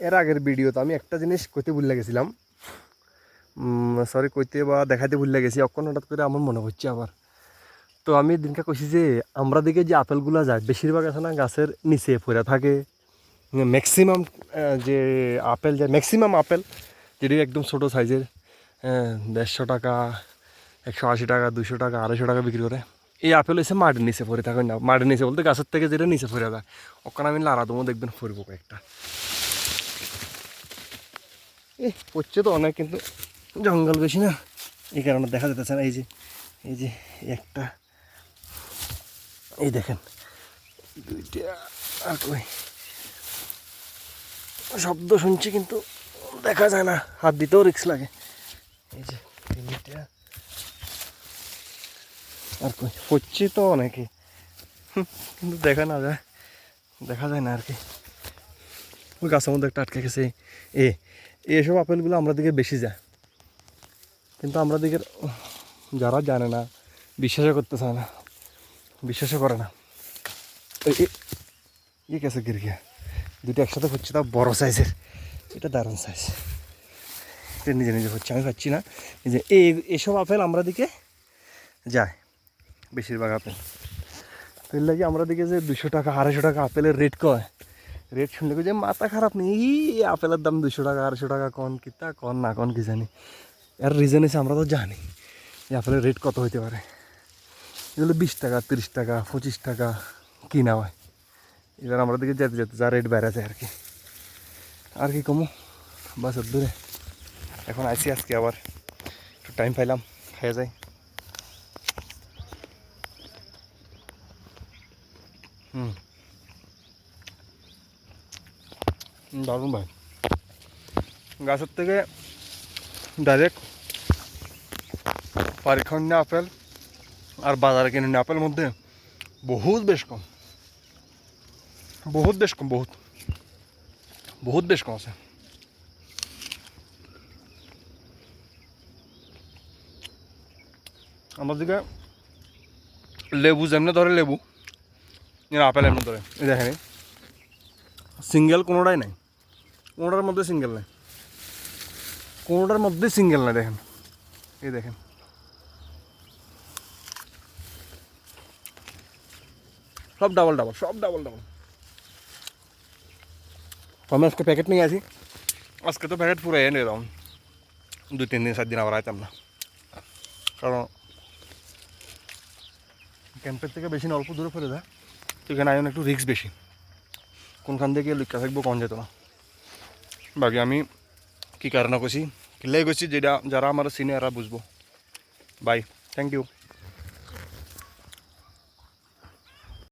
এর আগের ভিডিওতে আমি একটা জিনিস কইতে ভুলে গেছিলাম, সরি কইতে বা দেখাতে ভুলে গেছি, অক্ষণ হঠাৎ করে আমার মনে হচ্ছে আবার। তো আমি দিনকে কইছি যে আমরা দিকে যে আপেলগুলো যায় বেশিরভাগ আছে না গাছের নিচে পড়ে থাকে। ম্যাক্সিমাম যে আপেল যায়, ম্যাক্সিমাম আপেল যেটি একদম ছোটো সাইজের 150 টাকা, 180 টাকা, 200 টাকা, 250 টাকা বিক্রি করে, এই আপেল হচ্ছে মাটির নিচে পড়ে থাকে না। মাটির নিচে বলতে গাছের থেকে যেটা নিচে পড়ে যায়, ওখানে আমি লাড়া দমও দেখবেন পড়বো কয়েকটা। পড়ছে তো অনেক, কিন্তু জঙ্গল বেশি না, এই কারণে দেখা যেতেছে না। এই যে একটা, এই দেখেন দুইটা, আর কই শব্দ শুনছি কিন্তু দেখা যায় না, হাত দিতেও রিস্ক লাগে। এই যে তিনটা, আর কই পড়ছে তো অনেকে, কিন্তু দেখা না যায়, দেখা যায় না আর কি। ওই গাছের মধ্যে একটা আটকে গেছে। এসব আপেলগুলো আমরা দিকে বেশি যায়, কিন্তু আমরা দিকে যারা জানে না, বিশ্বাসও করতে চায় না, বিশ্বাসও করে না। এই গেছে গিরগিয়া দুটো একসাথে হচ্ছে, তাও বড় সাইজের, এটা দারুণ সাইজ। এটা নিজে নিজে হচ্ছে, আমি পাচ্ছি না। এই যে এসব আপেল আমরা দিকে যায় বেশিরভাগ আপেল। তো এর লাগে আমরা দিকে যে 200 টাকা 250 টাকা আপেলের রেট কয়, রেট শুনলে যে মাথা খারাপ নেই। এই আপেলের দাম 200 টাকা 250 টাকা, কন কিতা কন না কন কি জানি। এর রিজন এসে আমরা তো জানি যে আপেলের রেট কত হইতে পারে। এগুলো 20 টাকা 30 টাকা 25 টাকা কিনা হয়। এবার আমরা দিকে যেতে যেতে যা রেট বেড়ে যায় আর কি কমু বাস দূরে। এখন আইসি আজকে আবার একটু টাইম পাইলাম, খেয়ে যাই। দারুণ ভাই, গাছের থেকে ডাইরেক্ট পরীক্ষণ নেওয়া আপেল আর বাজারে কিনে নেওয়া আপেলের মধ্যে বহুত বেশ কম, বহুত বেশ কম, বহুত বেশ কম আছে। আমার দিকে লেবু যেমনি ধরে লেবু, আপেল এমনি ধরে। এই দেখেন সিঙ্গেল কোনোটাই নাই, কোনোটার মধ্যে সিঙ্গেল নাই, কোনোটার মধ্যে সিঙ্গেল নাই। দেখেন এই দেখেন, সব ডাবল ডাবল, সব ডাবল ডাবল। আমি আজকে প্যাকেট নিয়ে আসি, আজকে তো প্যাকেট পুরো এনে এলাম, 2-3 দিন 7 দিন আবার আইতাম না, কারণ ক্যাম্পের থেকে বেশি না, অল্প দূরে ফেলে দেয়। তো এখানে আয়ন একটু রিস্ক বেশি, কোনখান থেকে লুকা থাকবো কন যেত না। বাকি আমি কী কারণে করছি, খেলে গেছি, যেটা যারা আমার সিনিয়ররা বুঝবো। Bye, thank you.